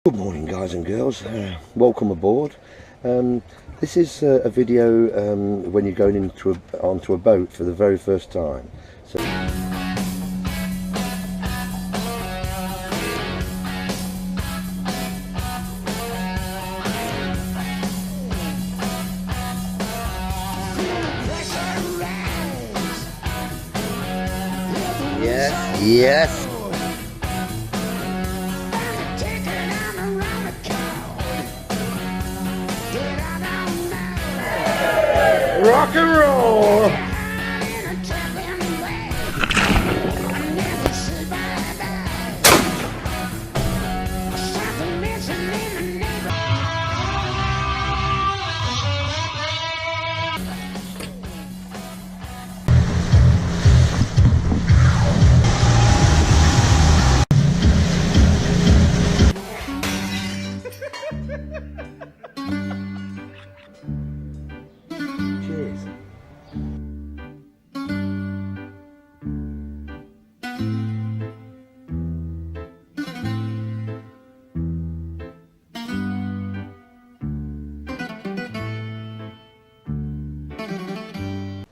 Good morning guys and girls, welcome aboard. This is a video when you're going onto a boat for the very first time. So yes. Rock and roll!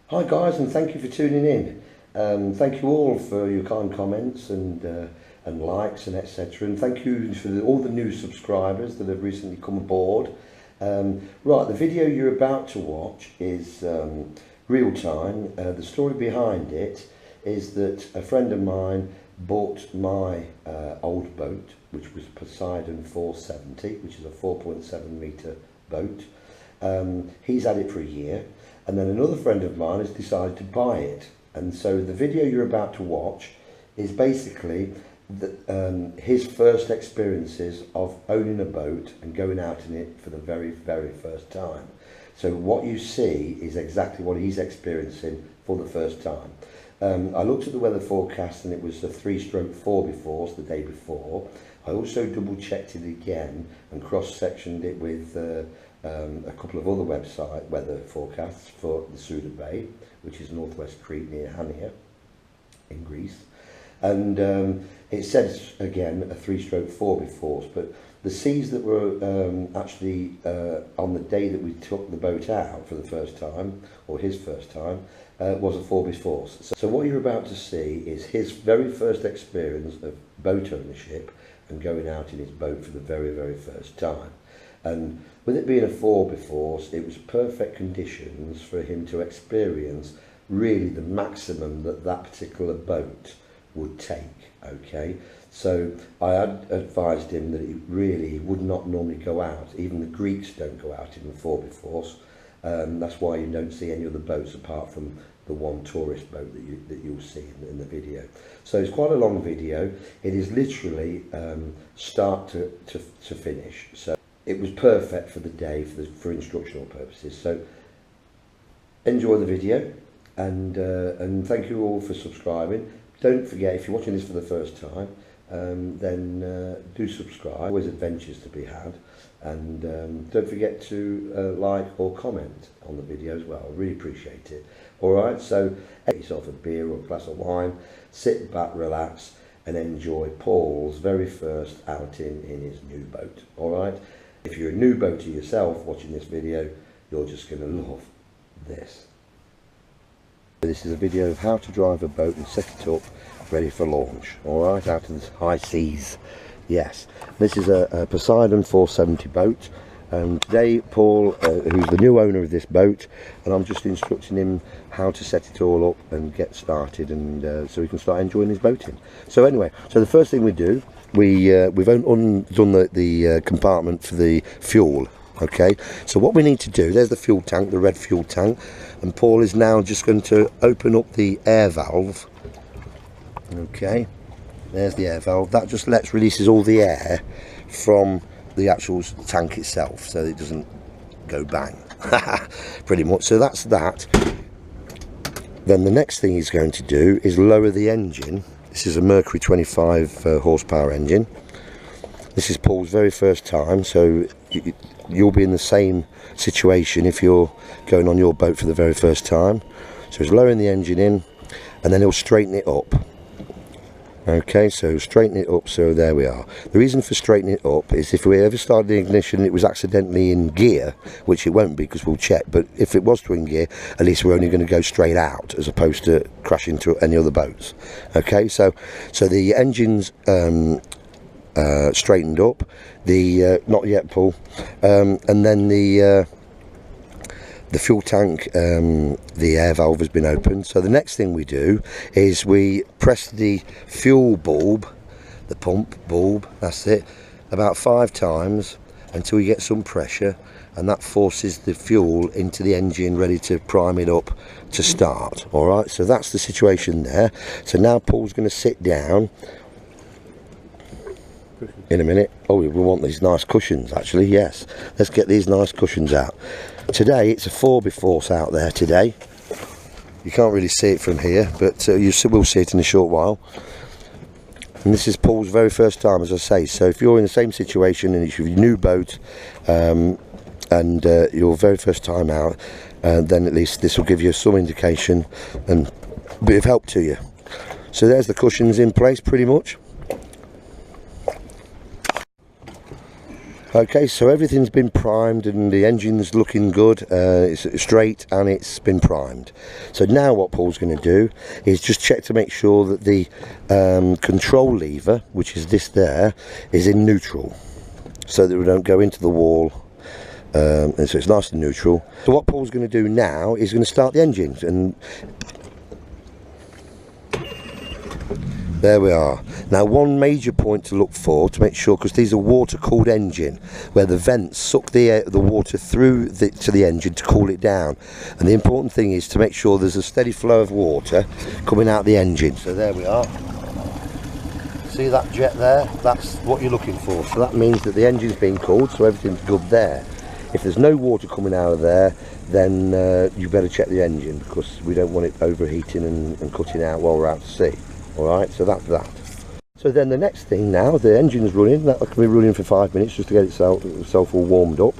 Hi guys, and thank you for tuning in. Thank you all for your kind comments and likes and etc. And thank you for all the new subscribers that have recently come aboard. Right, the video you're about to watch is real time. The story behind it is that a friend of mine bought my old boat, which was Poseidon 470, which is a 4.7 metre boat. He's had it for a year. And then another friend of mine has decided to buy it. And so the video you're about to watch is basically his first experiences of owning a boat and going out in it for the very, very first time. So what you see is exactly what he's experiencing for the first time. I looked at the weather forecast and it was a 3/4 before, so the day before. I also double checked it again and cross-sectioned it with a couple of other website weather forecasts for the Suda Bay, which is northwest Crete near Hania in Greece. And it says again a 3/4 before, but the seas that were actually on the day that we took the boat out for the first time, or his first time, was a 4 before. So what you're about to see is his very first experience of boat ownership and going out in his boat for the very, very first time. And with it being a 4 before, it was perfect conditions for him to experience really the maximum that that particular boat would take. Okay, so I had advised him that he really would not normally go out. Even the Greeks don't go out in the 4 befores. That's why you don't see any other boats apart from the one tourist boat that you'll see in the video. So it's quite a long video. It is literally start to finish. So it was perfect for the day for instructional purposes. So enjoy the video, and thank you all for subscribing. Don't forget, if you're watching this for the first time, then do subscribe. Always adventures to be had, and don't forget to like or comment on the video as well. I really appreciate it. All right, so get yourself a beer or a glass of wine, sit back, relax, and enjoy Paul's very first outing in his new boat. All right. If you're a new boater yourself watching this video, you're just going to love this. This is a video of how to drive a boat and set it up ready for launch. All right, out in the high seas. Yes, this is a Poseidon 470 boat, and today Paul, who's the new owner of this boat, and I'm just instructing him how to set it all up and get started, and so he can start enjoying his boating. So anyway, so the first thing we do, we've undone the compartment for the fuel. Okay, so what we need to do, there's the fuel tank, the red fuel tank, and Paul is now just going to open up the air valve. Okay, there's the air valve. That just releases all the air from the actual tank itself, so it doesn't go bang. Pretty much. So that's that. Then the next thing he's going to do is lower the engine. This is a Mercury 25 horsepower engine. This is Paul's very first time, so you'll be in the same situation if you're going on your boat for the very first time. So he's lowering the engine in, and then he'll straighten it up. Okay, so straighten it up, so there we are. The reason for straightening it up is if we ever started the ignition and it was accidentally in gear, which it won't be because we'll check, but if it was in gear, at least we're only going to go straight out as opposed to crash into any other boats. Okay, so the engine's straightened up, the not yet, Paul, and then the fuel tank, the air valve has been opened. So the next thing we do is we press the fuel bulb, the pump bulb, that's it, about 5 times until we get some pressure, and that forces the fuel into the engine ready to prime it up to start. Alright, so that's the situation there. So now Paul's going to sit down in a minute. Oh, we want these nice cushions actually, yes. Let's get these nice cushions out. Today it's a 4x4 out there today. You can't really see it from here, but you will see it in a short while. And this is Paul's very first time, as I say. So if you're in the same situation and it's your new boat and your very first time out, then at least this will give you some indication and a bit of help to you. So there's the cushions in place pretty much. Okay, so everything's been primed and the engine's looking good, it's straight and it's been primed. So now what Paul's going to do is just check to make sure that the control lever, which is this there, is in neutral, so that we don't go into the wall, and so it's nice and neutral. So what Paul's going to do now is going to start the engine, and there we are. Now one major point to look for, to make sure, because these are water cooled engine, where the vents suck the water through to the engine to cool it down, and the important thing is to make sure there's a steady flow of water coming out the engine. So there we are, see that jet there, that's what you're looking for. So that means that the engine's been cooled, so everything's good there. If there's no water coming out of there, then you better check the engine, because we don't want it overheating and cutting out while we're out to sea. Alright, so that's that. So then the next thing now, the engine's running, that can be running for 5 minutes just to get itself all warmed up.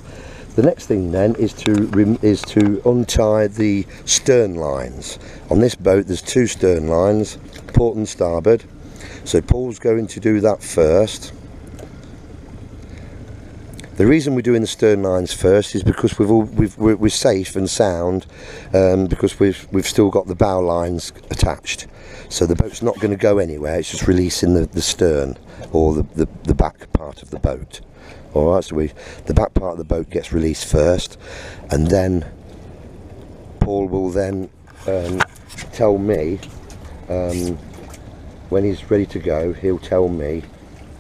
The next thing then is to untie the stern lines. On this boat there's 2 stern lines, port and starboard. So Paul's going to do that first. The reason we're doing the stern lines first is because we're safe and sound, because we've still got the bow lines attached. So the boat's not going to go anywhere, it's just releasing the stern, or the back part of the boat. Alright, so the back part of the boat gets released first, and then Paul will then tell me, when he's ready to go, he'll tell me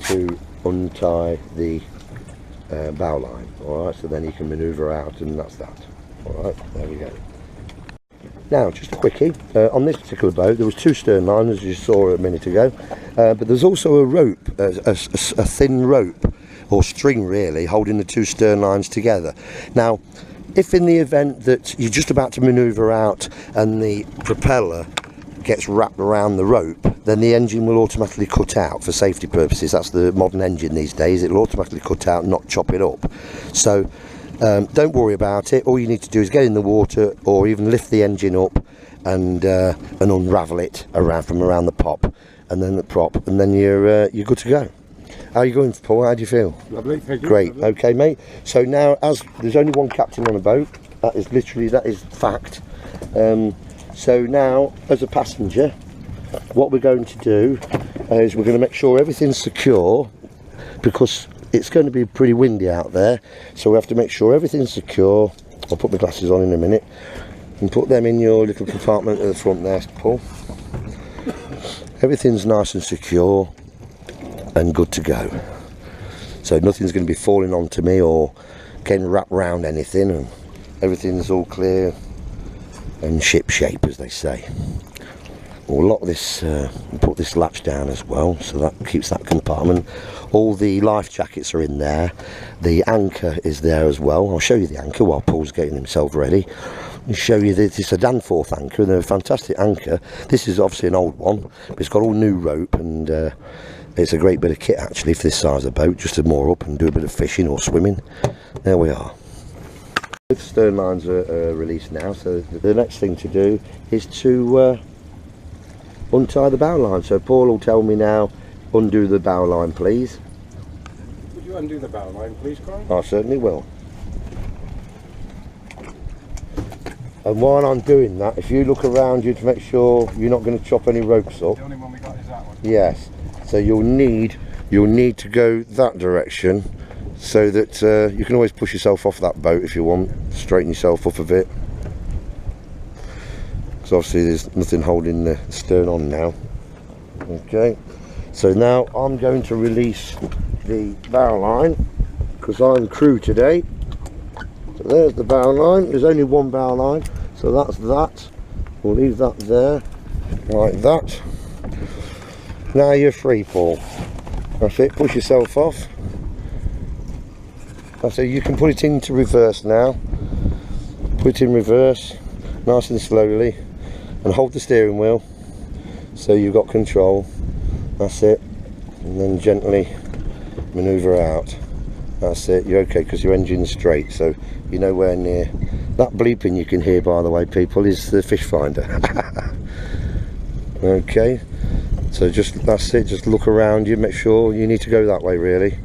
to untie the bow line. Alright, so then he can manoeuvre out, and that's that. Alright, there we go. Now, just a quickie, on this particular boat there was 2 stern lines, as you saw a minute ago, but there's also a rope, a thin rope, or string really, holding the 2 stern lines together. Now, if in the event that you're just about to manoeuvre out and the propeller gets wrapped around the rope, then the engine will automatically cut out for safety purposes. That's the modern engine these days, it will automatically cut out and not chop it up. So don't worry about it. All you need to do is get in the water, or even lift the engine up and unravel it from around the pop, and then the prop, and then you're good to go. How are you going, Paul? How do you feel? Lovely, thank you. Great. Lovely. Okay, mate. So now, as there's only one captain on a boat, that is fact. So now, as a passenger, what we're going to do is we're going to make sure everything's secure, because it's going to be pretty windy out there, so we have to make sure everything's secure. I'll put my glasses on in a minute and put them in your little compartment at the front there, Paul. Everything's nice and secure and good to go, so nothing's going to be falling onto me or getting wrapped around anything, and everything's all clear and ship shape, as they say. We'll lock this, put this latch down as well, so that keeps that compartment. All the life jackets are in there, the anchor is there as well. I'll show you the anchor while Paul's getting himself ready. I'll show you this is a Danforth anchor, and they're a fantastic anchor. This is obviously an old one, but it's got all new rope, and it's a great bit of kit actually for this size of boat, just to moor up and do a bit of fishing or swimming. There we are. Both stern lines are released now, so the next thing to do is to untie the bow line. So Paul will tell me now, undo the bow line please. Would you undo the bow line please, Carl? I certainly will. And while I'm doing that, if you look around you to make sure you're not going to chop any ropes up. The only one we got is that one. Yes. So you'll need to go that direction, so that you can always push yourself off that boat if you want, straighten yourself up a bit. So obviously there's nothing holding the stern on now. Okay. So now I'm going to release the bow line because I'm crew today. So there's the bow line. There's only one bow line, so that's that. We'll leave that there, like that. Now you're free, Paul. That's it. Push yourself off. So you can put it into reverse now. Put it in reverse, nice and slowly, and hold the steering wheel so you've got control. That's it. And then gently manoeuvre out. That's it. You're okay because your engine's straight, so you're nowhere near. That bleeping you can hear, by the way, people, is the fish finder. Okay. So just, that's it, just look around you, make sure you need to go that way really.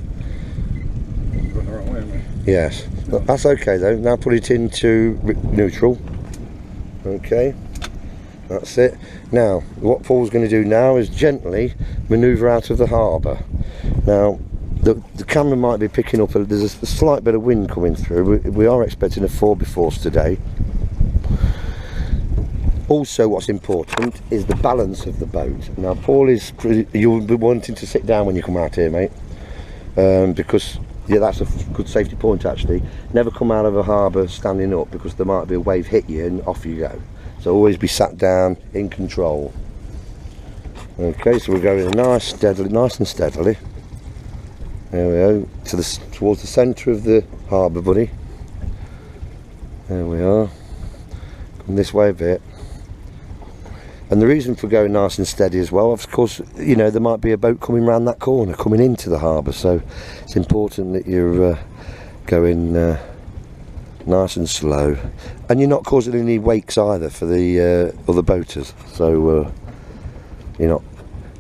Going the wrong way, mate. Yes, that's okay though. Now put it into neutral. Okay, that's it. Now what Paul's going to do now is gently manoeuvre out of the harbour. Now the camera might be picking up, there's a slight bit of wind coming through. We are expecting a 4x4 today. Also what's important is the balance of the boat. Now Paul is you'll be wanting to sit down when you come out here, mate, because yeah, that's a good safety point actually. Never come out of a harbour standing up because there might be a wave hit you and off you go. So always be sat down in control. Okay, so we're going nice and steadily. There we go, towards the centre of the harbour, buddy. There we are. Come this way a bit. And the reason for going nice and steady as well, of course, you know, there might be a boat coming round that corner, coming into the harbour, so it's important that you're going nice and slow, and you're not causing any wakes either for the other boaters, so you're not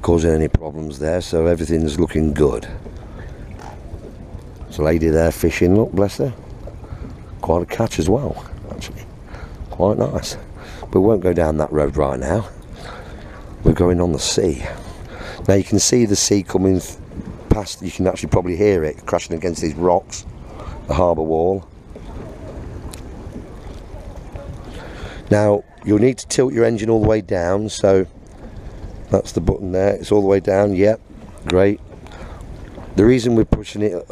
causing any problems there, so everything's looking good. There's a lady there fishing, look, bless her. Quite a catch as well, actually. Quite nice. But we won't go down that road right now. We're going on the sea. Now you can see the sea coming past, you can actually probably hear it crashing against these rocks, the harbour wall. Now you'll need to tilt your engine all the way down, so that's the button there, it's all the way down, yep, great. The reason we're pushing it,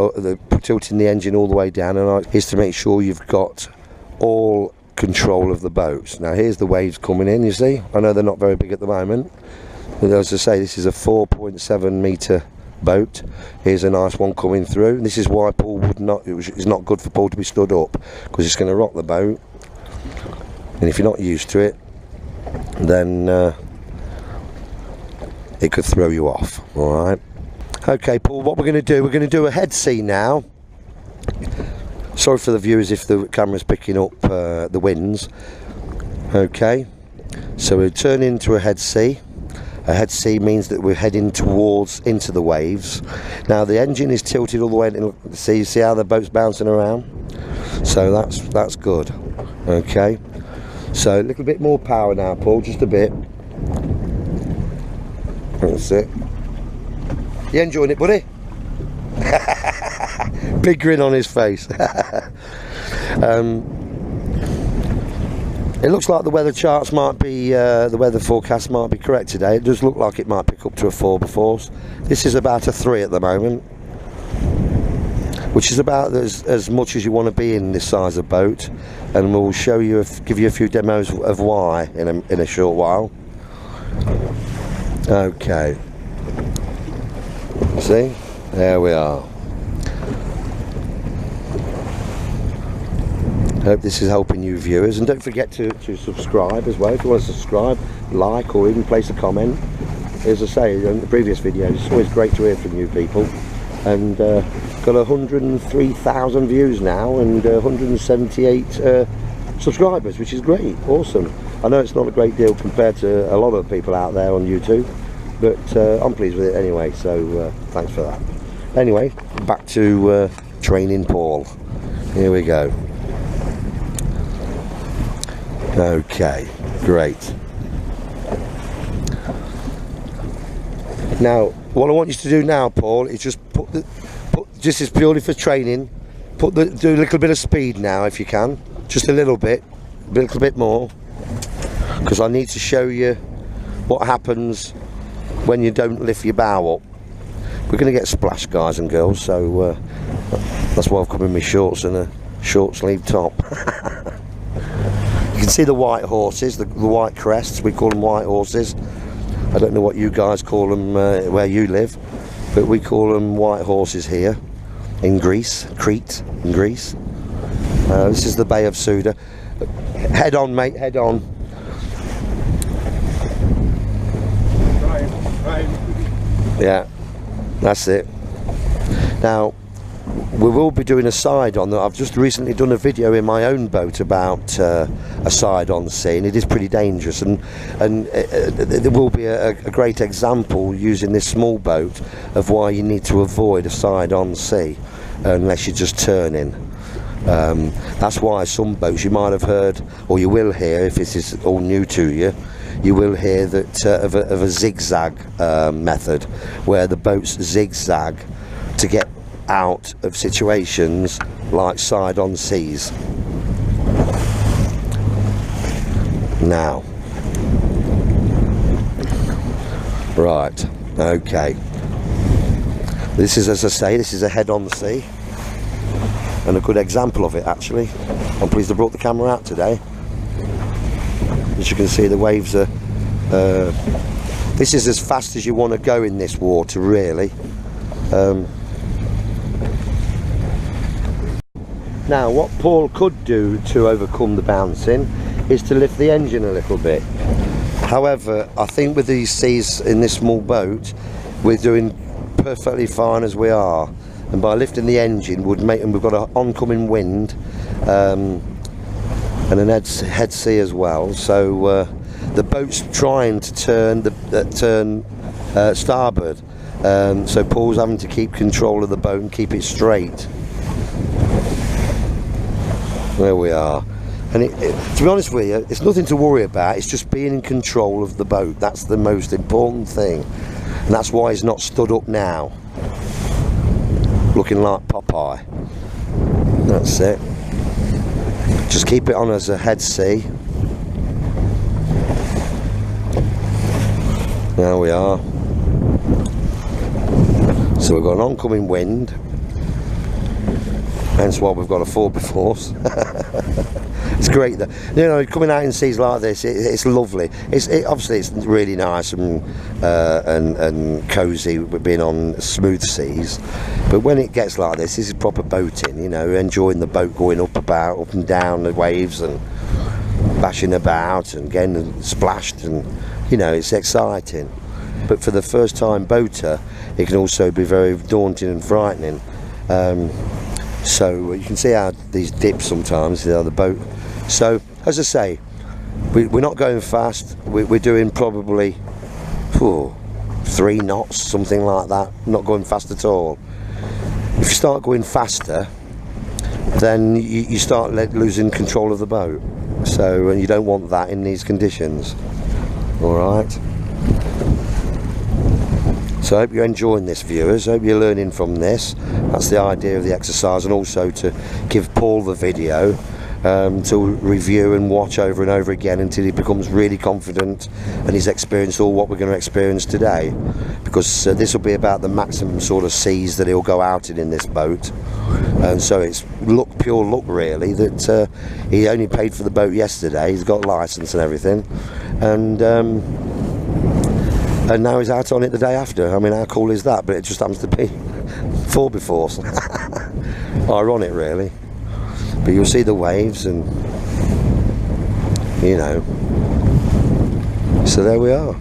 tilting the engine all the way down is to make sure you've got all control of the boat. Now here's the waves coming in, you see. I know they're not very big at the moment, but as I say, this is a 4.7 metre boat. Here's a nice one coming through. This is why Paul would not, it's not good for Paul to be stood up, because it's going to rock the boat, and if you're not used to it, then it could throw you off. Alright, okay Paul, what we're going to do a head sea now. Sorry for the viewers if the camera's picking up the winds. Okay, so we'll turn into a head sea. A head sea means that we're heading into the waves. Now the engine is tilted all the way into the sea. You see how the boat's bouncing around? So that's good. Okay, so a little bit more power now, Paul, just a bit. That's it. You enjoying it, buddy? Big grin on his face. It looks like the weather charts might be, the weather forecast might be correct today. It does look like it might pick up to a 4x4. This is about a 3 at the moment, which is about as much as you want to be in this size of boat, and we'll show you, give you a few demos of why in a short while. Okay, see, there we are. Hope this is helping you viewers, and don't forget to subscribe as well. If you want to subscribe, like, or even place a comment. As I say in the previous videos, it's always great to hear from you people, and got 103,000 views now and 178 subscribers, which is great, awesome. I know it's not a great deal compared to a lot of people out there on YouTube, but I'm pleased with it anyway, so thanks for that. Anyway, back to training Paul. Here we go. Okay, great. Now, what I want you to do now, Paul, is just this is purely for training. Do a little bit of speed now, if you can, just a little bit more, because I need to show you what happens when you don't lift your bow up. We're going to get splashed, guys and girls, so that's why I've come in my shorts and a short sleeve top. You can see the white horses, the white crests. We call them white horses. I don't know what you guys call them where you live, but we call them white horses here in Greece, Crete in Greece. This is the Bay of Suda. Head on, mate, head on. Yeah, that's it. Now, we will be doing a side on that. I've just recently done a video in my own boat about a side on sea, and it is pretty dangerous, and there will be a great example using this small boat of why you need to avoid a side on sea unless you're just turning. That's why some boats, you might have heard, or you will hear if this is all new to you, you will hear that of a zigzag method, where the boats zigzag to get out of situations like side on seas. Now, right, okay, this is, as I say, this is a head on the sea, and a good example of it actually. I'm pleased I brought the camera out today. As you can see, the waves are this is as fast as you want to go in this water, really. Now, what Paul could do to overcome the bouncing is to lift the engine a little bit. However, I think with these seas in this small boat, we're doing perfectly fine as we are, and by lifting the engine would make, and we've got an oncoming wind and an head sea as well, so the boat's trying to turn starboard, so Paul's having to keep control of the boat and keep it straight. There we are. And to be honest with you, it's nothing to worry about. It's just being in control of the boat. That's the most important thing, and that's why he's not stood up now looking like Popeye. That's it. Just keep it on as a head sea. There we are. So we've got an oncoming wind, hence why we've got a 4x4. It's great that, you know, coming out in seas like this, it's lovely. Obviously it's really nice and cosy with being on smooth seas, but when it gets like this is proper boating, you know, enjoying the boat going up and down the waves and bashing about and getting splashed, and you know, it's exciting. But for the first time boater, it can also be very daunting and frightening. So you can see how these dips sometimes, you know, the boat. So as I say, we're not going fast. We're doing probably 3 knots, something like that. Not going fast at all. If you start going faster, then you start losing control of the boat. So you don't want that in these conditions. All right. So I hope you're enjoying this, viewers. I hope you're learning from this. That's the idea of the exercise, and also to give Paul the video to review and watch over and over again until he becomes really confident and he's experienced all what we're going to experience today, because this will be about the maximum sort of seas that he'll go out in this boat. And so it's pure luck really that he only paid for the boat yesterday. He's got license and everything, and now he's out on it the day after. I mean, how cool is that? But it just happens to be 4x4. Ironic really. But you'll see the waves, and you know, so there we are.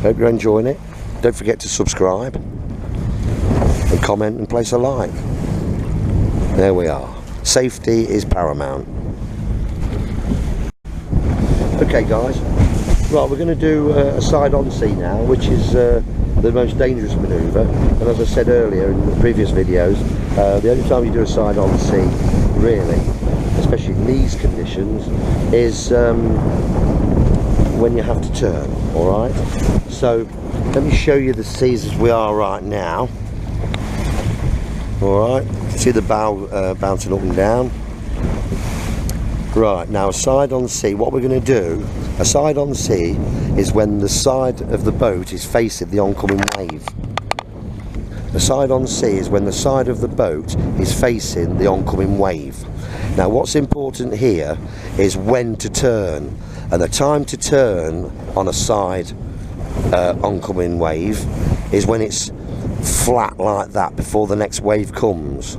Hope you're enjoying it. Don't forget to subscribe and comment and place a like. There we are. Safety is paramount. Okay guys, right, we're going to do a side-on sea now, which is the most dangerous manoeuvre, and as I said earlier in the previous videos, the only time you do a side-on sea, really, especially in these conditions, is when you have to turn, alright? So, let me show you the seas as we are right now. Alright, see the bow bouncing up and down. Right, now a side-on sea, what we're going to do, a side-on sea is when the side of the boat is facing the oncoming wave. A side-on sea is when the side of the boat is facing the oncoming wave. Now what's important here is when to turn, and the time to turn on a side oncoming wave is when it's flat like that before the next wave comes.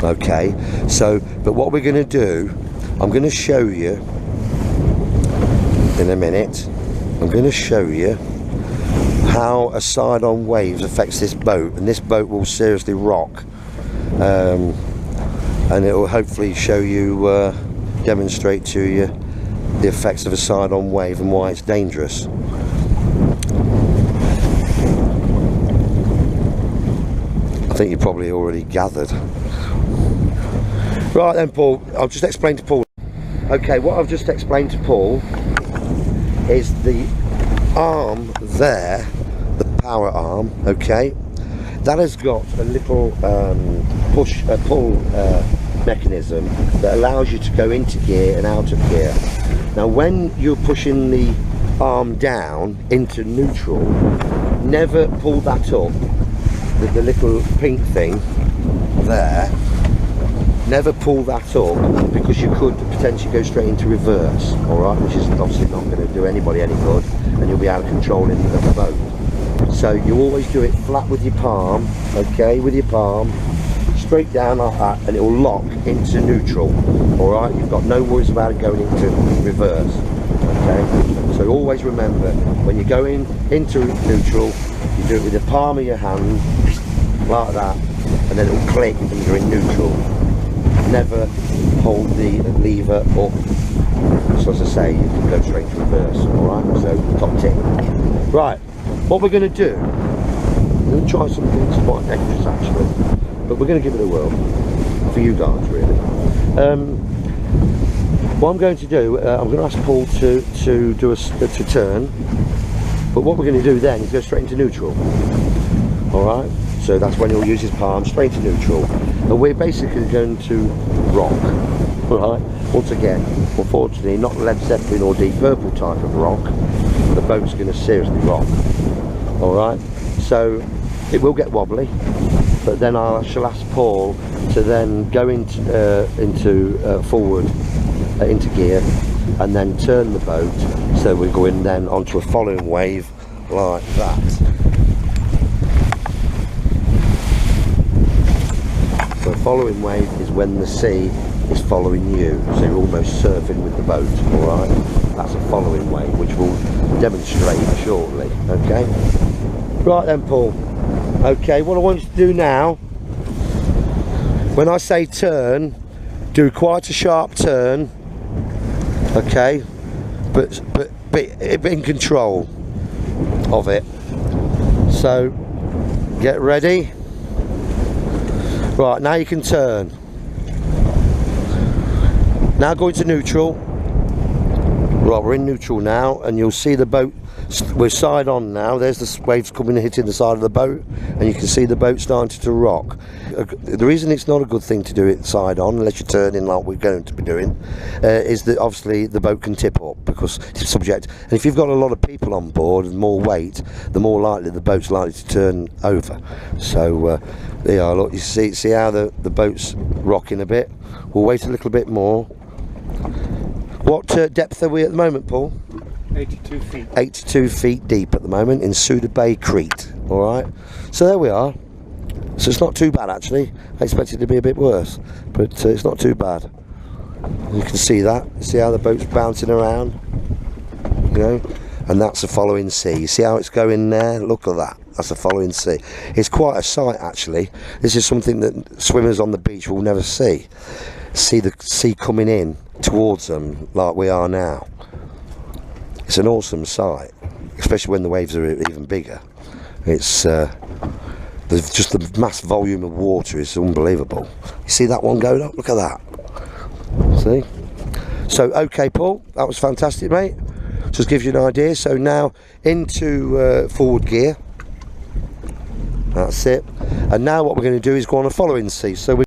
Okay, so but what we're going to do, I'm going to show you in a minute. I'm going to show you how a side-on waves affects this boat, and this boat will seriously rock, and it will hopefully show you, demonstrate to you the effects of a side-on wave and why it's dangerous. I think you probably already gathered. Right then, Paul, I'll just explain to Paul. Okay, what I've just explained to Paul is the arm there, the power arm, okay, that has got a little pull mechanism that allows you to go into gear and out of gear. Now when you're pushing the arm down into neutral, never pull that up, the little pink thing there, never pull that up, because you could potentially go straight into reverse, alright, which is obviously not going to do anybody any good, and you'll be out of control in the boat. So you always do it flat with your palm, okay, with your palm, straight down like that, and it will lock into neutral, alright, you've got no worries about it going into reverse, okay. So always remember, when you're going into neutral, you do it with the palm of your hand, like that, and then it will click and you're in neutral. Never hold the lever up, so as I say, you can go straight to reverse, alright, so top tip. Right, what we're going to do, we're going to try something quite dangerous actually, but we're going to give it a whirl, for you guys really. What I'm going to do, I'm going to ask Paul to turn, but what we're going to do then is go straight into neutral, alright. So that's when he'll use his palm straight to neutral, and we're basically going to rock, right? Once again, unfortunately, not Led Zeppelin or Deep Purple type of rock. The boat's going to seriously rock. All right. So it will get wobbly, but then I shall ask Paul to then go into forward into gear, and then turn the boat. So we're going then onto a following wave like that. So a following wave is when the sea is following you, so you're almost surfing with the boat, alright? That's a following wave, which we'll demonstrate shortly, okay? Right then, Paul. Okay, what I want you to do now, when I say turn, do quite a sharp turn, okay? But in control of it. So, get ready. Right, now you can turn. Now go into neutral. Right, we're in neutral now, and you'll see the boat, we're side on now. There's the waves coming and hitting the side of the boat, and you can see the boat starting to rock. The reason it's not a good thing to do it side on, unless you're turning like we're going to be doing, is that obviously the boat can tip up, because it's subject, and if you've got a lot of people on board and more weight, the more likely the boat's likely to turn over. So yeah, look, you see how the boat's rocking a bit. We'll wait a little bit more. What depth are we at the moment, Paul? 82 feet. 82 feet deep at the moment in Suda Bay, Crete. Alright, so there we are. So it's not too bad actually. I expected it to be a bit worse, but it's not too bad. You can see that. See how the boat's bouncing around? You know? And that's the following sea. You see how it's going there? Look at that. That's the following sea. It's quite a sight actually. This is something that swimmers on the beach will never see. See the sea coming in towards them like we are now. It's an awesome sight, especially when the waves are even bigger. It's just the mass volume of water is unbelievable. You see that one going up? Look at that. See? So, okay, Paul, that was fantastic, mate. Just gives you an idea. So now into forward gear. That's it. And now what we're going to do is go on a following sea. So